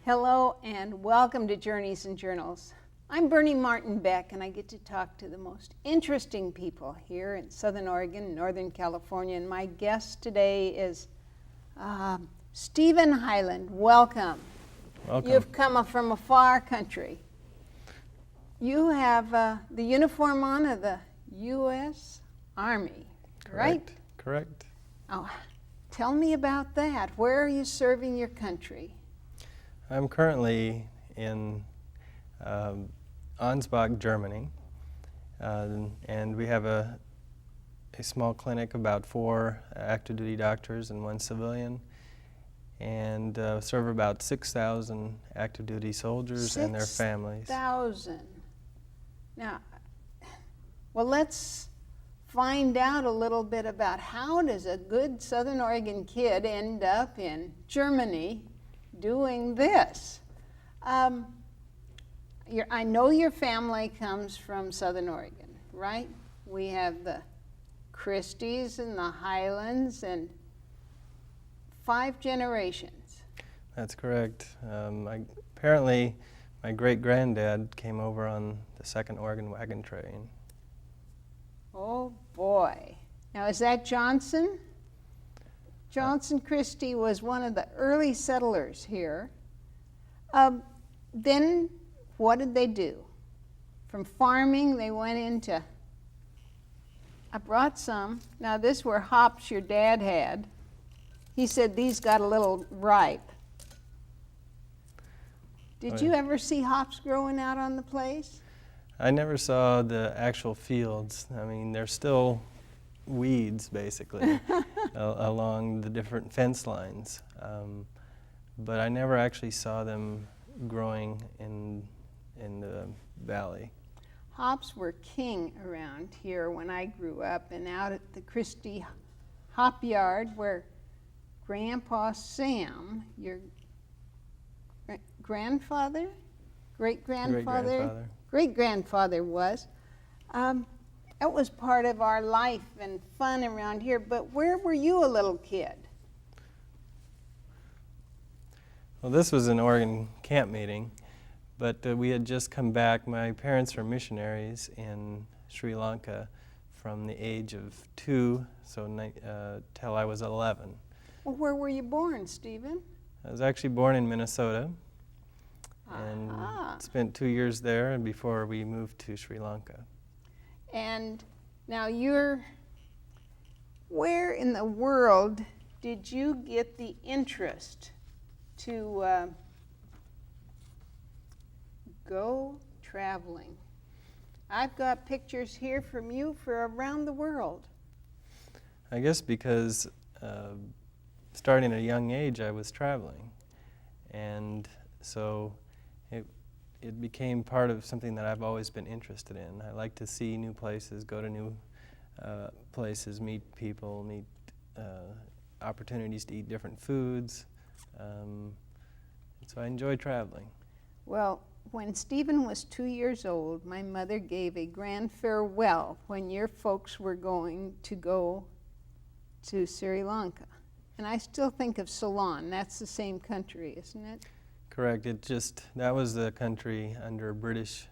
Hello and welcome to Journeys and Journals. I'm Bernie Martin Beck, and I get to talk to the most interesting people here in Southern Oregon, Northern California, and my guest today is Stephen Hyland. Welcome. Welcome. You've come from a far country. You have the uniform on of the U.S. Army, right? Correct. Oh, tell me about that. Where are you serving your country? I'm currently in Ansbach, Germany, and we have a small clinic, about 4 active duty doctors and 1 civilian, and serve about 6,000 active duty soldiers and their families. 6,000. Now, well, let's find out a little bit about how does a good Southern Oregon kid end up in Germany doing this. I know your family comes from Southern Oregon, right? We have the Christies and the Hylands and 5 generations. That's correct. Apparently, my great-granddad came over on the 2nd Oregon wagon train. Oh boy. Now, is that Johnson? Johnson Christie was one of the early settlers here. Then what did they do? From farming, they went into, I brought some. Now, this were hops your dad had. He said these got a little ripe. Did you ever see hops growing out on the place? I never saw the actual fields. I mean, they're still weeds, basically, along the different fence lines. But I never actually saw them growing in the valley. Hops were king around here when I grew up, and out at the Christie Hop Yard where Grandpa Sam, your grandfather, great-grandfather was, that was part of our life and fun around here. But where were you a little kid? Well, this was an Oregon camp meeting, but we had just come back. My parents were missionaries in Sri Lanka from the age of 2 till I was 11. Well, where were you born, Stephen? I was actually born in Minnesota and spent 2 years there before we moved to Sri Lanka. And now where in the world did you get the interest to go traveling? I've got pictures here from you for around the world. I guess because starting at a young age I was traveling, and so it became part of something that I've always been interested in. I like to see new places, go to new places, meet people, meet opportunities to eat different foods. So I enjoy traveling. Well, when Stephen was 2 years old, my mother gave a grand farewell when your folks were going to go to Sri Lanka. And I still think of Ceylon. That's the same country, isn't it? Correct. That was the country under British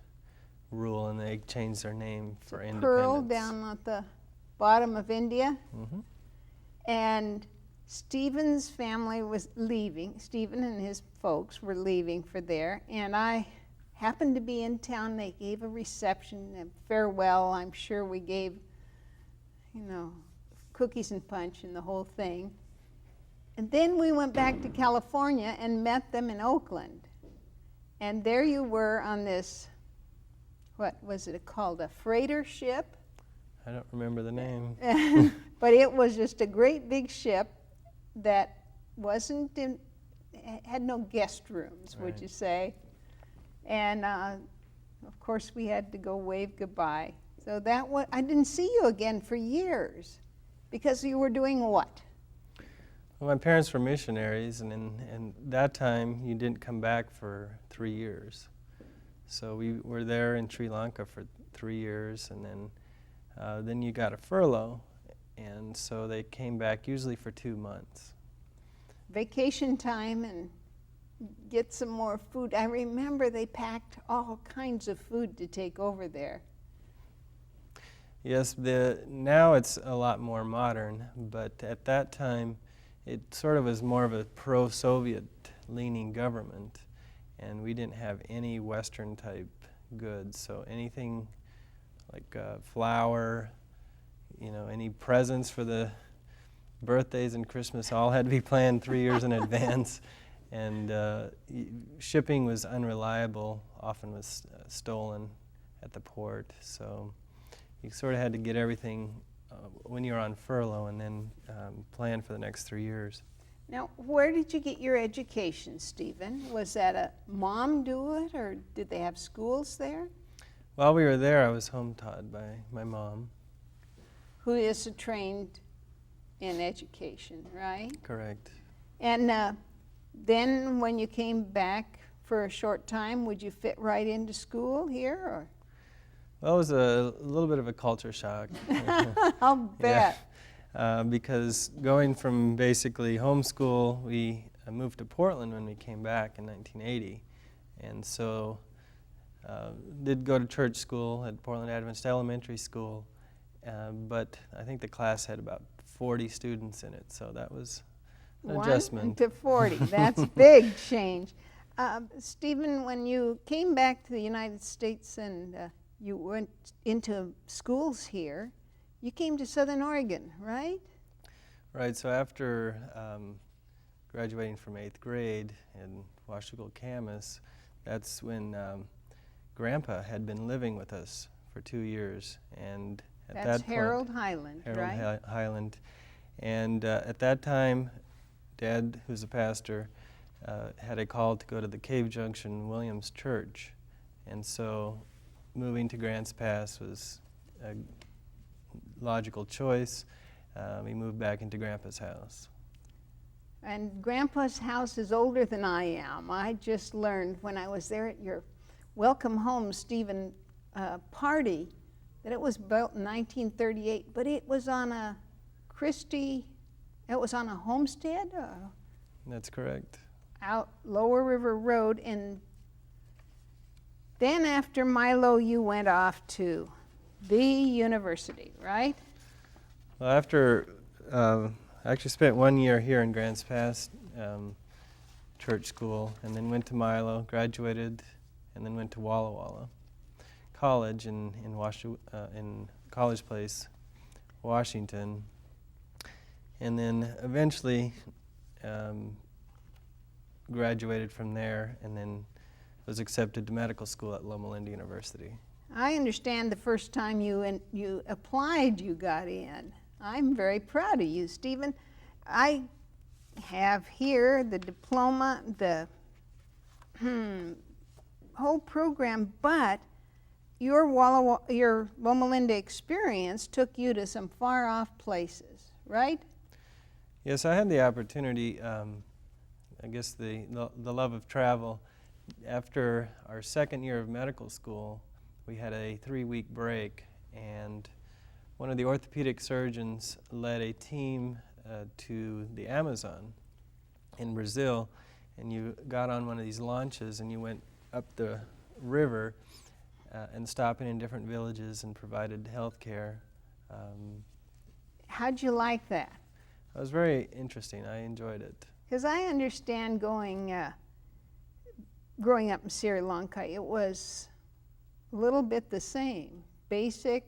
rule, and they changed their name for independence. Pearl down at the bottom of India. Mm-hmm. And Stephen's family was leaving. Stephen and his folks were leaving for there, and I happened to be in town. They gave a reception, a farewell. I'm sure we gave, cookies and punch and the whole thing. And then we went back to California and met them in Oakland. And there you were on this, what was it called, a freighter ship? I don't remember the name. But it was just a great big ship that had no guest rooms, would you say? And of course we had to go wave goodbye. So I didn't see you again for years, because you were doing what? Well, my parents were missionaries, and in that time you didn't come back for 3 years. So we were there in Sri Lanka for 3 years, and then you got a furlough, and so they came back usually for 2 months. Vacation time and get some more food. I remember they packed all kinds of food to take over there. Yes, now it's a lot more modern, but at that time it sort of was more of a pro-Soviet leaning government, and we didn't have any Western type goods, so anything like flour, any presents for the birthdays and Christmas all had to be planned 3 years in advance, and shipping was unreliable, often was stolen at the port, so you sort of had to get everything when you're on furlough and then plan for the next 3 years. Now, where did you get your education, Stephen? Was that a mom do it, or did they have schools there? While we were there, I was home taught by my mom. Who is trained in education, right? Correct. And then when you came back for a short time, would you fit right into school here, or? Well, it was a little bit of a culture shock. I'll bet. Yeah. Because going from basically homeschool, we moved to Portland when we came back in 1980. And so did go to church school at Portland Adventist Elementary School, but I think the class had about 40 students in it, so that was an adjustment. 1 to 40, that's big change. Stephen, when you came back to the United States and you went into schools here, you came to Southern Oregon, right? Right, so after graduating from 8th grade in Washougal-Camas, that's when Grandpa had been living with us for 2 years, and at That's that point, Harold Hyland, right? Hyland, and at that time, Dad, who's a pastor, had a call to go to the Cave Junction Williams Church, and so moving to Grants Pass was a logical choice. We moved back into Grandpa's house. And Grandpa's house is older than I am. I just learned when I was there at your Welcome Home, Stephen, party that it was built in 1938, but it was on a homestead That's correct. out Lower River Road. And then after Milo, you went off to the university, right? Well, after I actually spent 1 year here in Grants Pass church school, and then went to Milo, graduated, and then went to Walla Walla College in College Place, Washington, and then eventually graduated from there, and then was accepted to medical school at Loma Linda University. I understand the first time you applied, you got in. I'm very proud of you, Stephen. I have here the diploma, the whole program, but your Loma Linda experience took you to some far-off places, right? Yes, I had the opportunity, I guess the love of travel. After our second year of medical school, we had a 3-week break, and one of the orthopedic surgeons led a team to the Amazon in Brazil, and you got on one of these launches and you went up the river and stopping in different villages and provided health care. How'd you like that? It was very interesting. I enjoyed it. Because I understand growing up in Sri Lanka, it was a little bit the same. Basic,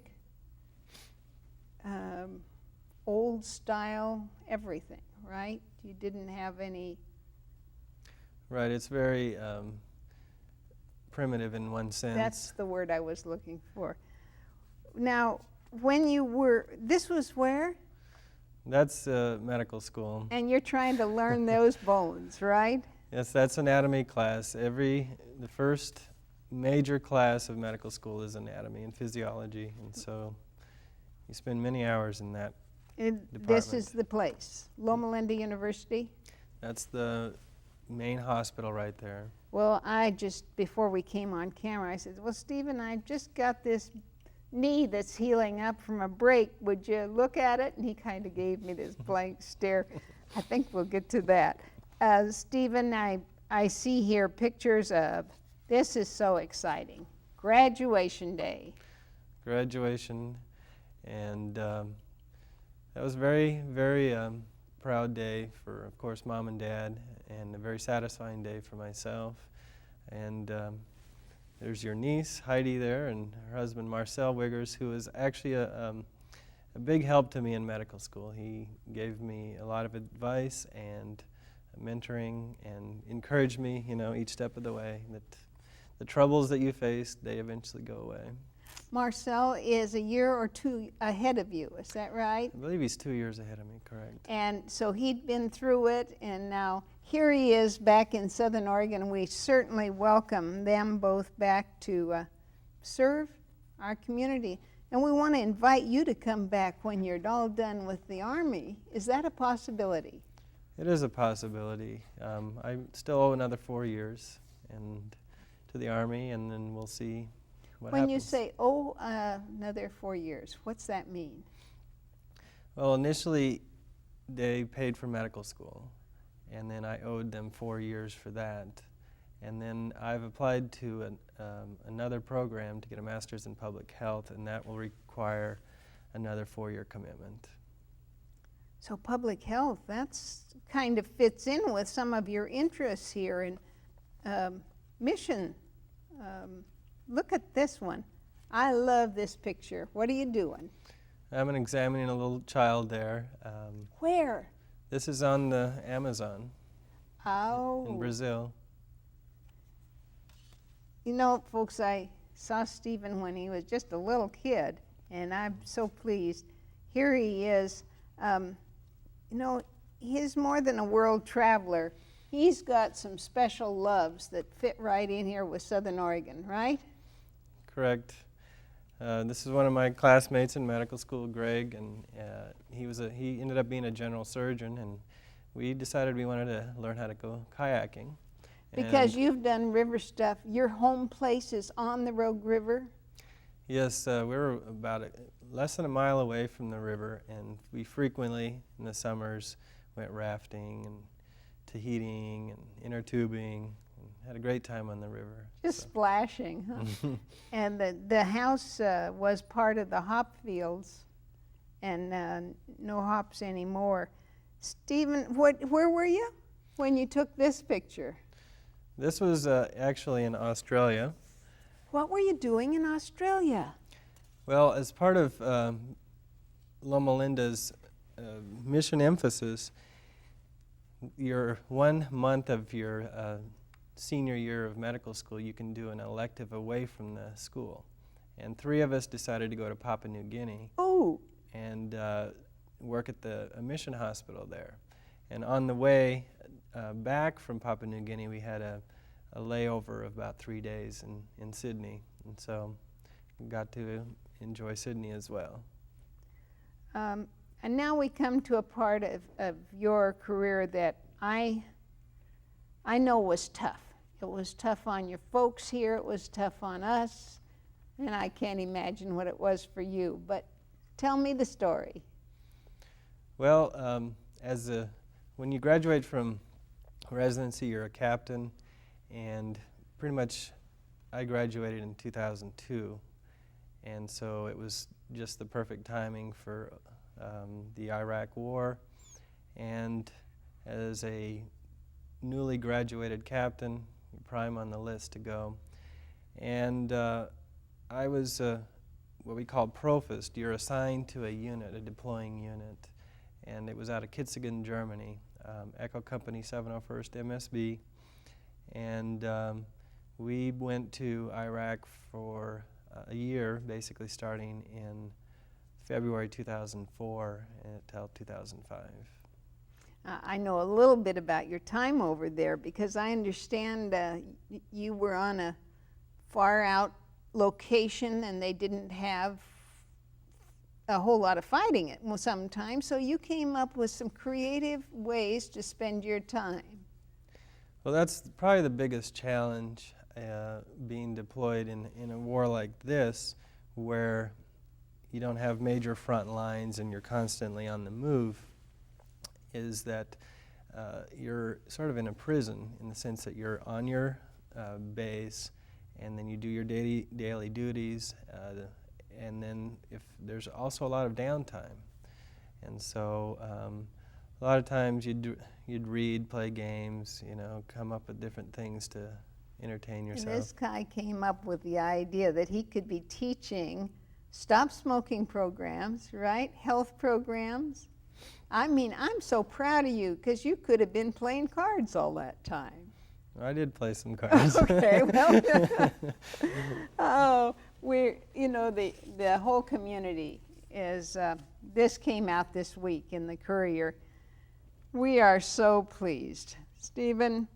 old style, everything, right? You didn't have any... Right, it's very primitive in one sense. That's the word I was looking for. Now, when you were, this was where? That's medical school. And you're trying to learn those bones, right? Yes, that's anatomy class. The first major class of medical school is anatomy and physiology, and so you spend many hours in that department. This is the place, Loma Linda University? That's the main hospital right there. Well, before we came on camera, I said, well, Stephen, I've just got this knee that's healing up from a break. Would you look at it? And he kind of gave me this blank stare. I think we'll get to that. Stephen, I see here pictures of, this is so exciting, graduation day. Graduation, and that was very, very proud day for, of course, Mom and Dad, and a very satisfying day for myself. And there's your niece, Heidi, there, and her husband, Marcel Wiggers, who was actually a big help to me in medical school. He gave me a lot of advice and mentoring and encouraged me, each step of the way, that the troubles that you face, they eventually go away. Marcel is a year or two ahead of you, is that right? I believe he's 2 years ahead of me, correct. And so he'd been through it, and now here he is back in Southern Oregon, and we certainly welcome them both back to serve our community. And we want to invite you to come back when you're all done with the Army. Is that a possibility? It is a possibility. I still owe another 4 years and to the Army, and then we'll see what happens. When you say, another 4 years, what's that mean? Well, initially, they paid for medical school, and then I owed them 4 years for that. And then I've applied to another program to get a master's in public health, and that will require another 4-year commitment. So public health, that's kind of fits in with some of your interests here in mission. Look at this one. I love this picture. What are you doing? I'm examining a little child there. Where? This is on the Amazon Oh. in Brazil. You know, folks, I saw Stephen when he was just a little kid, and I'm so pleased. Here he is. He's more than a world traveler. He's got some special loves that fit right in here with Southern Oregon, right? Correct. This is one of my classmates in medical school, Greg, and he ended up being a general surgeon, and we decided we wanted to learn how to go kayaking. Because you've done river stuff. Your home place is on the Rogue River? Yes, we're about less than a mile away from the river, and we frequently, in the summers, went rafting and Tahiting and inner tubing, and had a great time on the river. Just splashing, huh? And the house was part of the hop fields, and no hops anymore. Stephen, where were you when you took this picture? This was actually in Australia. What were you doing in Australia? Well, as part of Loma Linda's mission emphasis, your 1 month of your senior year of medical school, you can do an elective away from the school. And 3 of us decided to go to Papua New Guinea and work at a mission hospital there. And on the way back from Papua New Guinea, we had a layover of about 3 days in Sydney, and so got to enjoy Sydney as well. And now we come to a part of your career that I know was tough. It was tough on your folks here, it was tough on us, and I can't imagine what it was for you, but tell me the story. Well, when you graduate from residency, you're a captain, and pretty much I graduated in 2002, and so it was just the perfect timing for the Iraq War. And as a newly graduated captain, prime on the list to go, and I was what we call provost. You're assigned to a unit, a deploying unit, and it was out of Kitzingen, Germany. Echo Company 701st MSB, and we went to Iraq for a year, basically starting in February 2004 until 2005. I know a little bit about your time over there because I understand you were on a far out location and they didn't have a whole lot of fighting it sometimes, so you came up with some creative ways to spend your time. Well, that's probably the biggest challenge being deployed in a war like this, where you don't have major front lines and you're constantly on the move, is that you're sort of in a prison in the sense that you're on your base, and then you do your daily duties, and then if there's also a lot of downtime. And so a lot of times you'd read, play games, come up with different things to entertain yourself. And this guy came up with the idea that he could be teaching stop smoking programs, right? Health programs. I mean, I'm so proud of you, because you could have been playing cards all that time. I did play some cards. Okay, well, the whole community is, this came out this week in the Courier. We are so pleased. Stephen,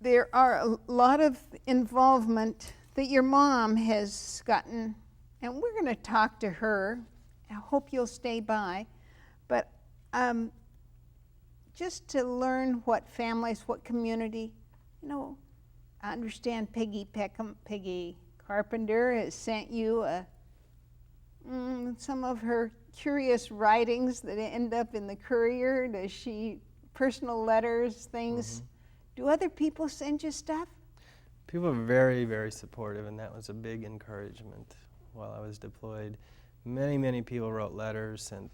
there are a lot of involvement that your mom has gotten, and we're going to talk to her. I hope you'll stay by. But just to learn what families, what community, I understand Peggy Carpenter has sent you some of her curious writings that end up in the Courier. Does she, personal letters, things? Mm-hmm. Do other people send you stuff? People are very, very supportive, and that was a big encouragement while I was deployed. Many, many people wrote letters, sent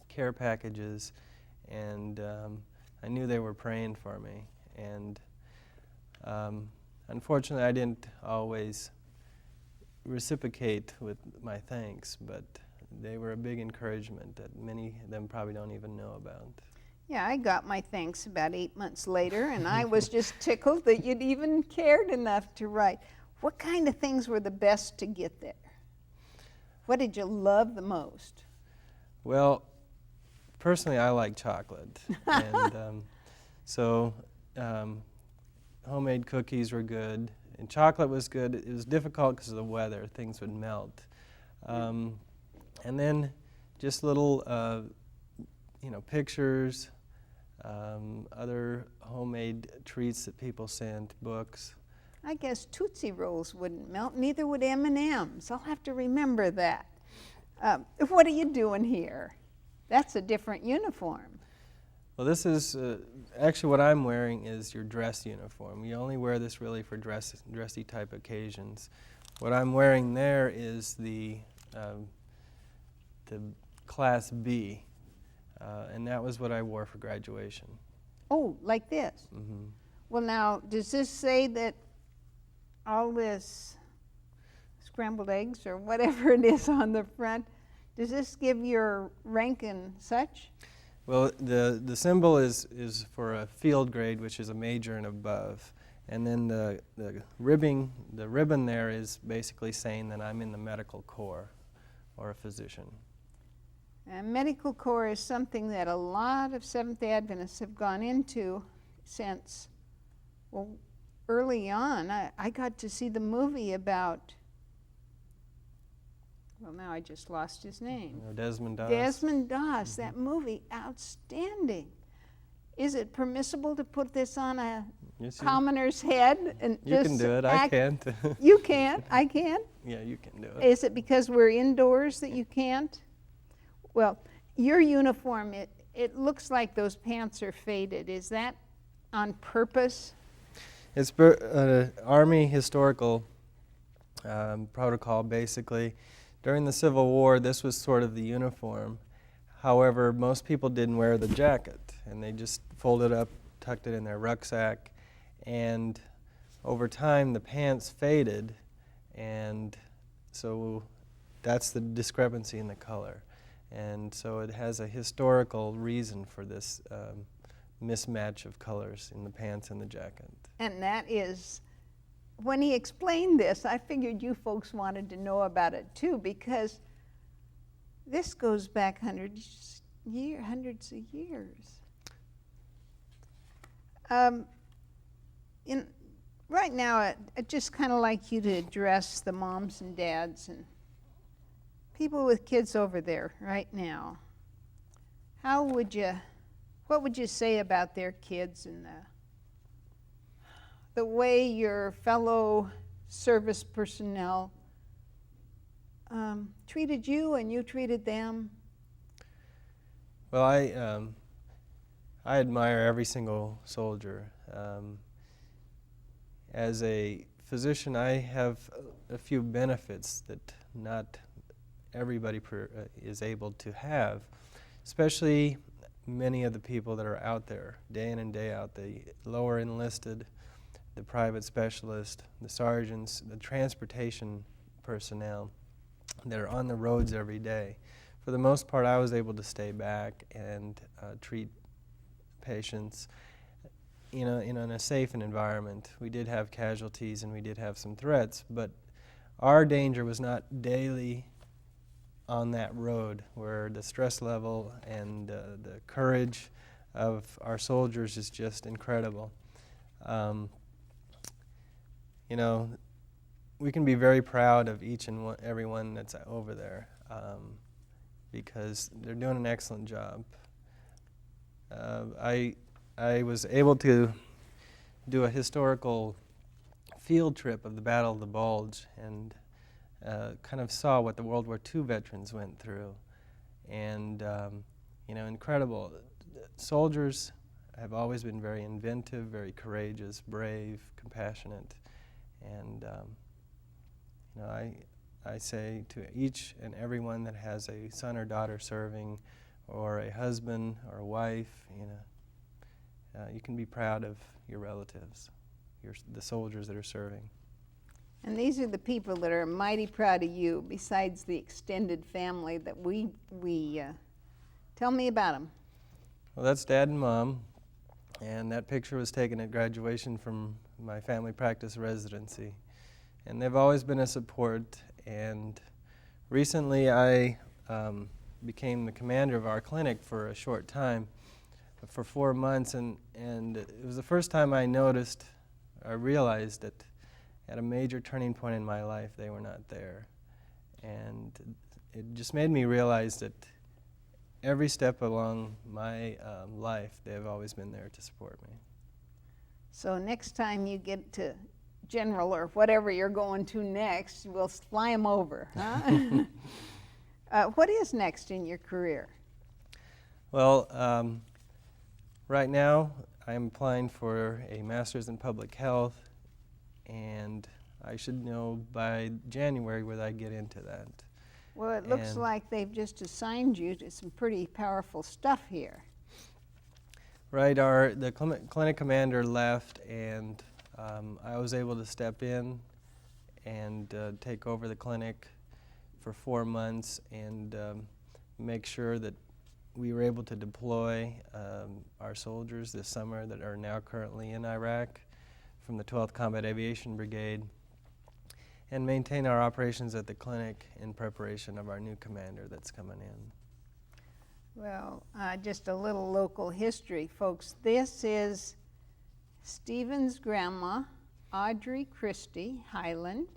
care packages, and I knew they were praying for me. And unfortunately, I didn't always reciprocate with my thanks, but they were a big encouragement that many of them probably don't even know about. Yeah, I got my thanks about 8 months later, and I was just tickled that you'd even cared enough to write. What kind of things were the best to get there? What did you love the most? Well, personally, I like chocolate. And so homemade cookies were good, and chocolate was good. It was difficult because of the weather. Things would melt. And then just little, pictures, other homemade treats that people sent, books. I guess Tootsie Rolls wouldn't melt, neither would M&Ms. I'll have to remember that. What are you doing here? That's a different uniform. Well, this is, actually what I'm wearing is your dress uniform. You only wear this really for dressy type occasions. What I'm wearing there is the Class B, and that was what I wore for graduation. Oh, like this? Mm-hmm. Well, now, does this say that all this scrambled eggs or whatever it is on the front, does this give your rank and such? Well, the symbol is for a field grade, which is a major and above. And then the ribbon there is basically saying that I'm in the medical corps or a physician. And medical corps is something that a lot of Seventh-day Adventists have gone into since, well, early on. I got to see the movie about, well, now I just lost his name. Desmond Doss. Desmond Doss, that movie, outstanding. Is it permissible to put this on a commoner's head? And you can do it, I can't. You can't, I can? Yeah, you can do it. Is it because we're indoors that you can't? Well, your uniform, it looks like those pants are faded. Is that on purpose? It's Army historical protocol, basically. During the Civil War, this was sort of the uniform. However, most people didn't wear the jacket, and they just folded up, tucked it in their rucksack, and over time the pants faded, and so that's the discrepancy in the color. And so it has a historical reason for this mismatch of colors in the pants and the jacket. And that is, when he explained this, I figured you folks wanted to know about it too, because this goes back hundreds of years. Right now, I'd just kind of like you to address the moms and dads and people with kids over there right now. What would you say about their kids and the way your fellow service personnel treated you and you treated them? Well, I admire every single soldier. As a physician, I have a few benefits that not everybody is able to have, especially many of the people that are out there day in and day out, the lower enlisted, the private specialists, the sergeants, the transportation personnel that are on the roads every day. For the most part, I was able to stay back and treat patients in a safe environment. We did have casualties and we did have some threats, but our danger was not daily on that road, where the stress level and the courage of our soldiers is just incredible. We can be very proud of each and everyone that's over there, because they're doing an excellent job. I was able to do a historical field trip of the Battle of the Bulge, and kind of saw what the World War II veterans went through. And, incredible. Soldiers have always been very inventive, very courageous, brave, compassionate. And, I say to each and everyone that has a son or daughter serving, or a husband or a wife, you can be proud of your relatives, the soldiers that are serving. And these are the people that are mighty proud of you, besides the extended family that we tell me about them. Well, that's Dad and Mom, and that picture was taken at graduation from my family practice residency. And they've always been a support, and recently I became the commander of our clinic for a short time, for 4 months, and it was the first time I realized that at a major turning point in my life, they were not there. And it just made me realize that every step along my life, they have always been there to support me. So next time you get to General or whatever you're going to next, we'll fly them over, huh? What is next in your career? Well, right now, I'm applying for a master's in public health, and I should know by January whether I get into that. Well, it looks like they've just assigned you to some pretty powerful stuff here. Right, the clinic commander left, and I was able to step in and take over the clinic for 4 months and make sure that we were able to deploy our soldiers this summer that are now currently in Iraq from the 12th Combat Aviation Brigade, and maintain our operations at the clinic in preparation of our new commander that's coming in. Well, just a little local history, folks. This is Stephen's grandma, Audrey Christie Hyland.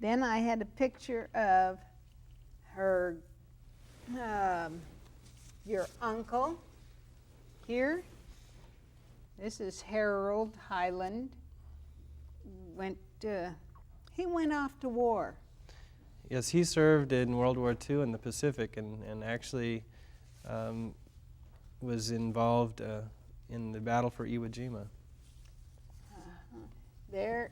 Then I had a picture of her, your uncle here. This is Harold Hyland. He went off to war. Yes, he served in World War II in the Pacific, and actually was involved in the battle for Iwo Jima. There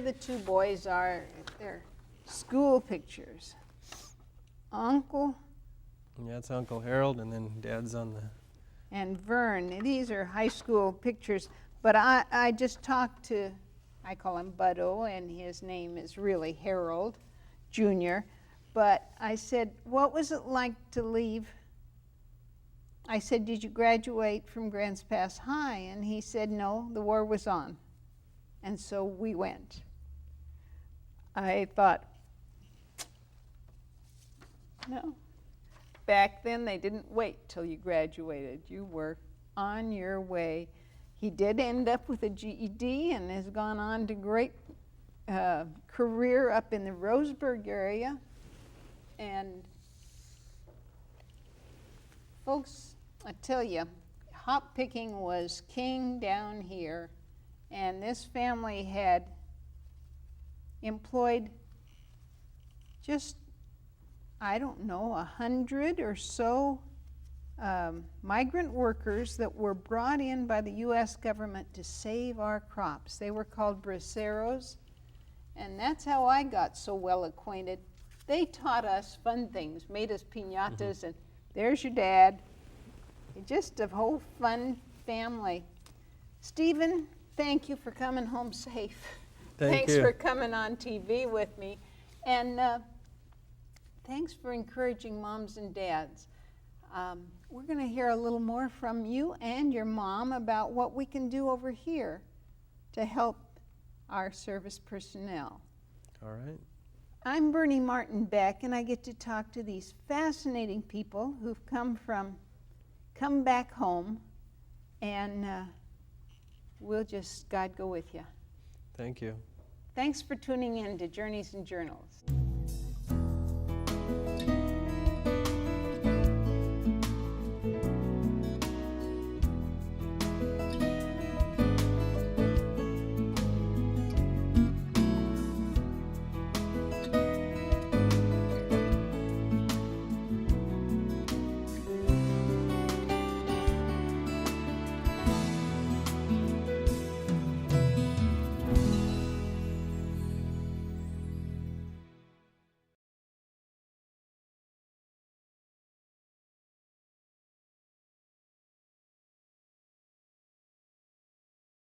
the two boys are. They're school pictures. Uncle. Yeah, it's Uncle Harold, and then Dad's on the... And Vern. These are high school pictures. But I just talked to, I call him Buddo, and his name is really Harold Jr. But I said, what was it like to leave? I said, did you graduate from Grants Pass High? And he said, no, the war was on. And so we went. I thought, no. Back then, they didn't wait till you graduated. You were on your way. He did end up with a GED and has gone on to great career up in the Roseburg area. And folks, I tell you, hop picking was king down here. And this family had employed just, I don't know, 100 or so migrant workers that were brought in by the U.S. government to save our crops. They were called braceros, and that's how I got so well acquainted. They taught us fun things, made us piñatas, and there's your dad. Just a whole fun family. Stephen, thank you for coming home safe. Thanks for coming on TV with me. And thanks for encouraging moms and dads. We're going to hear a little more from you and your mom about what we can do over here to help our service personnel. All right. I'm Bernie Martin Beck, and I get to talk to these fascinating people who've come back home, and God go with you. Thank you. Thanks for tuning in to Journeys and Journals.